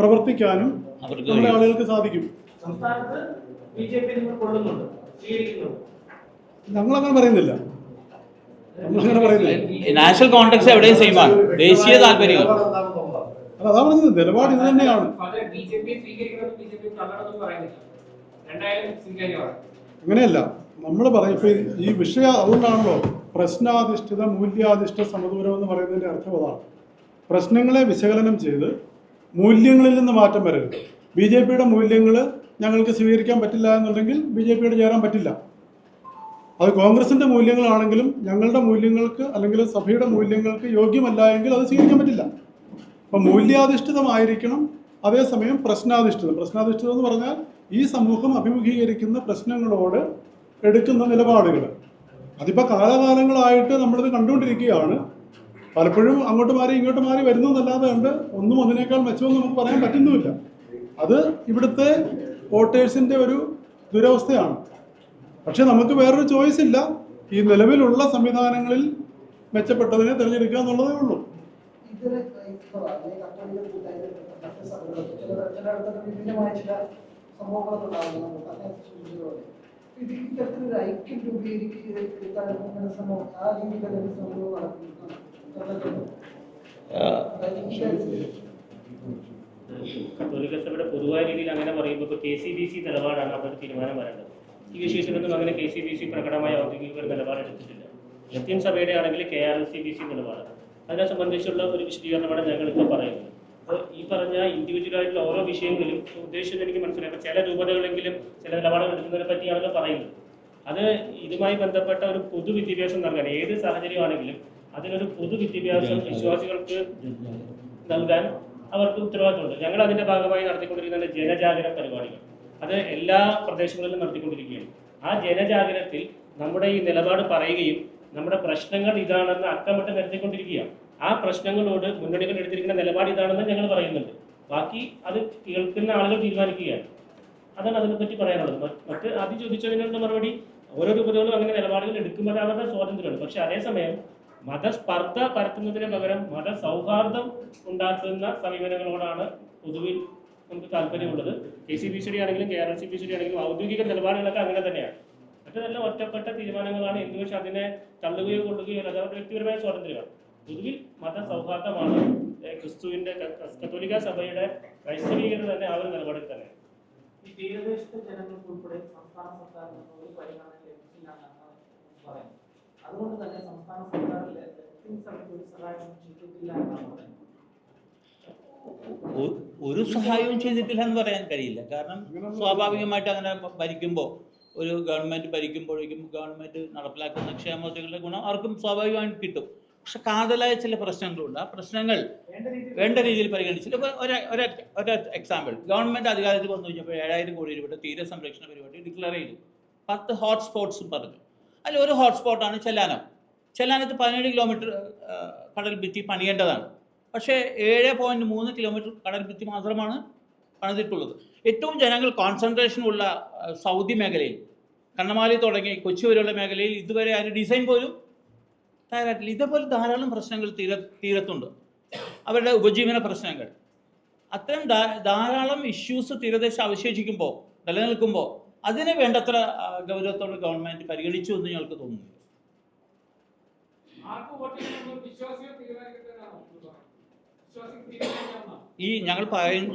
പ്രവർത്തിക്കാനും നമ്മുടെ ആളുകൾക്ക് സാധിക്കും. സംസ്ഥാനത്ത് BJP നിങ്ങൾ കൊള്ളുന്നുണ്ട്, സ്വീകരിക്കുന്നുണ്ട്. ഞങ്ങളങ്ങനെ പറയുന്നില്ല. നമ്മളങ്ങനെ പറയുന്നില്ല. നാഷണൽ കോൺടാക്ട് എവിടെയും സെയിമാണ്. ദേശീയ താല്പര്യങ്ങൾ. അല്ല, അതാ പറഞ്ഞത്, നിലപാട് ഇത് തന്നെയാണ്. അങ്ങനെയല്ല നമ്മൾ പറയും. ഇപ്പൊ ഈ വിഷയം അതുകൊണ്ടാണല്ലോ പ്രശ്നാധിഷ്ഠിത മൂല്യാധിഷ്ഠിത സമദൂരം എന്ന് പറയുന്നതിന്റെ അർത്ഥം അതാണ്. പ്രശ്നങ്ങളെ വിശകലനം ചെയ്ത് മൂല്യങ്ങളിൽ നിന്ന് മാറ്റം വരരുത്. BJPയുടെ മൂല്യങ്ങൾ ഞങ്ങൾക്ക് സ്വീകരിക്കാൻ പറ്റില്ല എന്നുണ്ടെങ്കിൽ BJPയോട് ചേരാൻ പറ്റില്ല. അത് കോൺഗ്രസിന്റെ മൂല്യങ്ങളാണെങ്കിലും ഞങ്ങളുടെ മൂല്യങ്ങൾക്ക് അല്ലെങ്കിൽ സഭയുടെ മൂല്യങ്ങൾക്ക് യോഗ്യമല്ല എങ്കിൽ അത് സ്വീകരിക്കാൻ പറ്റില്ല. അപ്പം മൂല്യാധിഷ്ഠിതമായിരിക്കണം, അതേസമയം പ്രശ്നാധിഷ്ഠിതം എന്ന് പറഞ്ഞാൽ ഈ സമൂഹം അഭിമുഖീകരിക്കുന്ന പ്രശ്നങ്ങളോട് എടുക്കുന്ന നിലപാടുകൾ. അതിപ്പോൾ കാലാകാലങ്ങളായിട്ട് നമ്മളിത് കണ്ടുകൊണ്ടിരിക്കുകയാണ്. പലപ്പോഴും അങ്ങോട്ട് മാറി ഇങ്ങോട്ട് മാറി വരുന്നു എന്നല്ലാതെ കണ്ട് ഒന്നും ഒന്നിനേക്കാൾ മെച്ചമെന്ന് നമുക്ക് പറയാൻ പറ്റുന്നുമില്ല. അത് ഇവിടുത്തെ വോട്ടേഴ്സിൻ്റെ ഒരു ദുരവസ്ഥയാണ്. പക്ഷെ നമുക്ക് വേറൊരു ചോയ്സ് ഇല്ല. ഈ നിലവിലുള്ള സംവിധാനങ്ങളിൽ മെച്ചപ്പെട്ടതിനെ തിരഞ്ഞെടുക്കുക എന്നുള്ളതേ ഉള്ളൂ. വിഭിന്നമായ ചില സംഭവങ്ങളൊക്കെ ഉണ്ടാകുന്നു. ഇത്തരത്തിലൊരു ഐക്യം രൂപീകരിക്കാൻ ശ്രമം ആ രീതിയിലുള്ള ശ്രമങ്ങൾ നടക്കുന്നു. കത്തോലിക്ക സഭയുടെ പൊതുവായ രീതിയിൽ അങ്ങനെ പറയുമ്പോൾ ഇപ്പോൾ KCBC നിലപാടാണ് അവിടെ ഒരു തീരുമാനം വരേണ്ടത്. ഈ വിഷയത്തിലൊന്നും അങ്ങനെ KCBC പ്രകടമായ ഔദ്യോഗിക ഒരു നിലപാടെടുത്തിട്ടില്ല. ലത്തീൻ സഭയുടെ ആണെങ്കിൽ KRLCBC നിലപാടാണ്. അതിനെ സംബന്ധിച്ചുള്ള ഒരു വിശദീകരണമാണ് ഞങ്ങൾ ഇപ്പോൾ പറയുന്നത്. അപ്പോൾ ഈ പറഞ്ഞ ഇൻഡിവിജ്വലായിട്ടുള്ള ഓരോ വിഷയങ്ങളിലും ഉദ്ദേശിച്ചത് എനിക്ക് മനസ്സിലായി. അപ്പോൾ ചില രൂപതകളെങ്കിലും ചില നിലപാടുകൾ എടുക്കുന്നതിനെ പറ്റിയാണല്ലോ പറയുന്നത്. അത് ഇതുമായി ബന്ധപ്പെട്ട ഒരു പൊതുവിദ്യാഭ്യാസം നൽകാൻ ഏത് സാഹചര്യമാണെങ്കിലും അതിനൊരു പൊതുവിദ്യാഭ്യാസം വിശ്വാസികൾക്ക് നൽകാൻ അവർക്ക് ഉത്തരവാദിത്തമുണ്ട്. ഞങ്ങൾ അതിന്റെ ഭാഗമായി നടത്തിക്കൊണ്ടിരിക്കുന്ന ജനജാഗരണ പരിപാടികൾ അത് എല്ലാ പ്രദേശങ്ങളിലും നടത്തിക്കൊണ്ടിരിക്കുകയാണ്. ആ ജനജാഗരണത്തിൽ നമ്മുടെ ഈ നിലപാട് പറയുകയും നമ്മുടെ പ്രശ്നങ്ങൾ ഇതാണെന്ന് അക്കമിട്ട് നിരത്തിക്കൊണ്ടിരിക്കുകയാണ്. ആ പ്രശ്നങ്ങളോട് മുന്നണികൾ എടുത്തിരിക്കുന്ന നിലപാട് ഇതാണെന്ന് ഞങ്ങൾ പറയുന്നുണ്ട്. ബാക്കി അത് കേൾക്കുന്ന ആളുകൾ തീരുമാനിക്കുകയാണ്. അതാണ് അതിനെപ്പറ്റി പറയാനുള്ളത്. മറ്റ് ആദ്യം ചോദിച്ചതിനുള്ള മറുപടി, ഓരോ രൂപതകളും അങ്ങനെ നിലപാടുകൾ എടുക്കുമ്പോൾ അവരുടെ സ്വാതന്ത്ര്യമാണ്. പക്ഷെ അതേസമയം മതസ്പർദ്ധ പരത്തുന്നതിന് പകരം മതസൗഹാർദ്ദം ഉണ്ടാക്കുന്ന സമീപനങ്ങളോടാണ് പൊതുവിൽ നമുക്ക് താല്പര്യമുള്ളത്. KCBC ആണെങ്കിലും KRLCBC ആണെങ്കിലും ഔദ്യോഗിക നിലപാടുകളൊക്കെ അങ്ങനെ തന്നെയാണ്. മറ്റെല്ലാം ഒറ്റപ്പെട്ട തീരുമാനങ്ങളാണ്. എന്ന് വെച്ചാൽ അതിനെ തള്ളുകയോ കൊള്ളുകയോ അല്ല, അവരുടെ വ്യക്തിപരമായ സ്വാതന്ത്ര്യമാണ്. പൊതുവിൽ മതസൗഹാർദ്ദമാണ് ക്രിസ്തുവിന്റെ കത്തോലിക്ക സഭയുടെ ക്രൈസ്തവീകരണം തന്നെ ആ ഒരു നിലപാടിൽ തന്നെ. ഈ തീരദേശത്തെ ജനങ്ങൾക്ക് ഉൾപ്പെടെ സംസ്ഥാന സർക്കാരിന് ഒരു പരിഗണന ലഭിച്ചില്ല എന്നാണ് പറയുന്നത്. അതുകൊണ്ട് തന്നെ സംസ്ഥാന സർക്കാരിൽ ഒരു സഹായം ചെയ്തിട്ടില്ല എന്നാണ് പറയുന്നത്. ഒരു സഹായവും ചെയ്തിട്ടില്ല എന്ന് പറയാൻ കഴിയില്ല. കാരണം സ്വാഭാവികമായിട്ട് അങ്ങനെ ഭരിക്കുമ്പോൾ, ഒരു ഗവൺമെൻറ് ഭരിക്കുമ്പോഴേക്കും ഗവൺമെൻറ് നടപ്പിലാക്കുന്ന ക്ഷേമത്തിലുള്ള ഗുണം ആർക്കും സ്വാഭാവികമായിട്ട് കിട്ടും. പക്ഷെ കാതലായ ചില പ്രശ്നങ്ങളുണ്ട്. ആ പ്രശ്നങ്ങൾ വേണ്ട രീതിയിൽ പരിഗണിച്ചില്ല. ഇപ്പോൾ ഒരു എക്സാമ്പിൾ, ഗവൺമെൻറ് അധികാരത്തിൽ വന്നു കഴിഞ്ഞപ്പോൾ 7000 കോടി രൂപയുടെ തീരസംരക്ഷണ പരിപാടി ഡിക്ലെയർ ചെയ്തു. 10 ഹോട്ട്സ്പോട്ട്സും പറഞ്ഞു. അതിൽ ഒരു ഹോട്ട്സ്പോട്ടാണ് ചെല്ലാനം. ചെല്ലാനത്ത് 17 കിലോമീറ്റർ കടൽ ഭിത്തി പണിയേണ്ടതാണ്. പക്ഷേ 7.3 കിലോമീറ്റർ കടൽ ഭിത്തി മാത്രമാണ് പണിതിട്ടുള്ളത്. ഏറ്റവും ജനങ്ങൾ കോൺസെൻട്രേഷൻ ഉള്ള സൗദി മേഖലയിൽ, കണ്ണമാലി തുടങ്ങി കൊച്ചി വരെയുള്ള മേഖലയിൽ ഇതുവരെ അതിന് ഡിസൈൻ പോലും തയ്യാറായിട്ടില്ല. ഇതേപോലെ ധാരാളം പ്രശ്നങ്ങൾ തീരത്തുണ്ട്. അവരുടെ ഉപജീവന പ്രശ്നങ്ങൾ, അത്തരം ധാരാളം ഇഷ്യൂസ് തീരദേശം അവശേഷിക്കുമ്പോൾ, നിലനിൽക്കുമ്പോൾ അതിനെ വേണ്ടത്ര ഗൗരവത്തോടെ ഗവൺമെൻറ് പരിഗണിച്ചു എന്ന് ഞങ്ങൾക്ക് തോന്നുന്നു. ഈ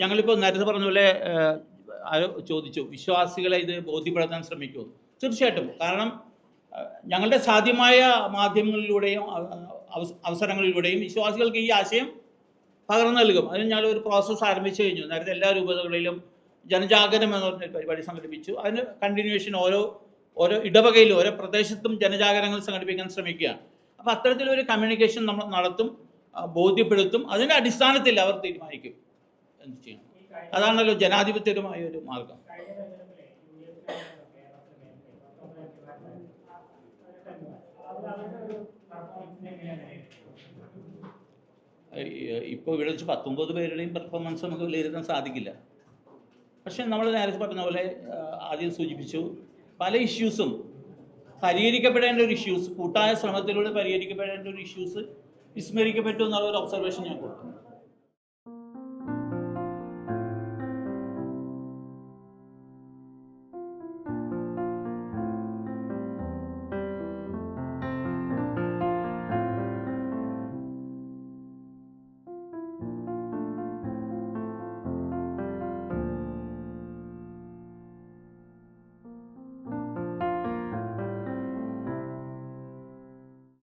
ഞങ്ങളിപ്പോൾ നേരത്തെ പറഞ്ഞ പോലെ ആരോ ചോദിച്ചു, വിശ്വാസികളെ ഇത് ബോധ്യപ്പെടുത്താൻ ശ്രമിക്കുമോ? തീർച്ചയായിട്ടും. കാരണം ഞങ്ങളുടെ സാധ്യമായ മാധ്യമങ്ങളിലൂടെയും അവസരങ്ങളിലൂടെയും വിശ്വാസികൾക്ക് ഈ ആശയം പകർന്നു നൽകും. അതിന് ഞങ്ങളൊരു പ്രോസസ്സ് ആരംഭിച്ചു കഴിഞ്ഞു. നേരത്തെ എല്ലാ രൂപതകളിലും ജനജാഗരണം എന്ന് പറഞ്ഞ പരിപാടി സംഘടിപ്പിച്ചു. അതിന് കണ്ടിന്യൂവേഷൻ ഓരോ ഇടവകയിലും ഓരോ പ്രദേശത്തും ജനജാഗരങ്ങൾ സംഘടിപ്പിക്കാൻ ശ്രമിക്കുകയാണ്. അപ്പോൾ അത്തരത്തിലൊരു കമ്മ്യൂണിക്കേഷൻ നമ്മൾ നടത്തും, ബോധ്യപ്പെടുത്തും. അതിൻ്റെ അടിസ്ഥാനത്തിൽ അവർ തീരുമാനിക്കും എന്ത് ചെയ്യണം. അതാണല്ലോ ജനാധിപത്യപരമായ ഒരു മാർഗം. ഇപ്പോൾ ഇവിടെ വെച്ച് 19 പേരുടെയും പെർഫോമൻസ് നമുക്ക് വിലയിരുത്താൻ സാധിക്കില്ല. പക്ഷെ നമ്മൾ നേരത്തെ പറഞ്ഞ പോലെ ആദ്യം സൂചിപ്പിച്ചു, പല ഇഷ്യൂസും പരിഹരിക്കപ്പെടേണ്ട ഒരു ഇഷ്യൂസ്, കൂട്ടായ ശ്രമത്തിലൂടെ പരിഹരിക്കപ്പെടേണ്ട ഒരു ഇഷ്യൂസ് വിസ്മരിക്കപ്പെട്ടു എന്നുള്ള ഒരു ഒബ്സർവേഷൻ ഞാൻ കൊടുക്കും.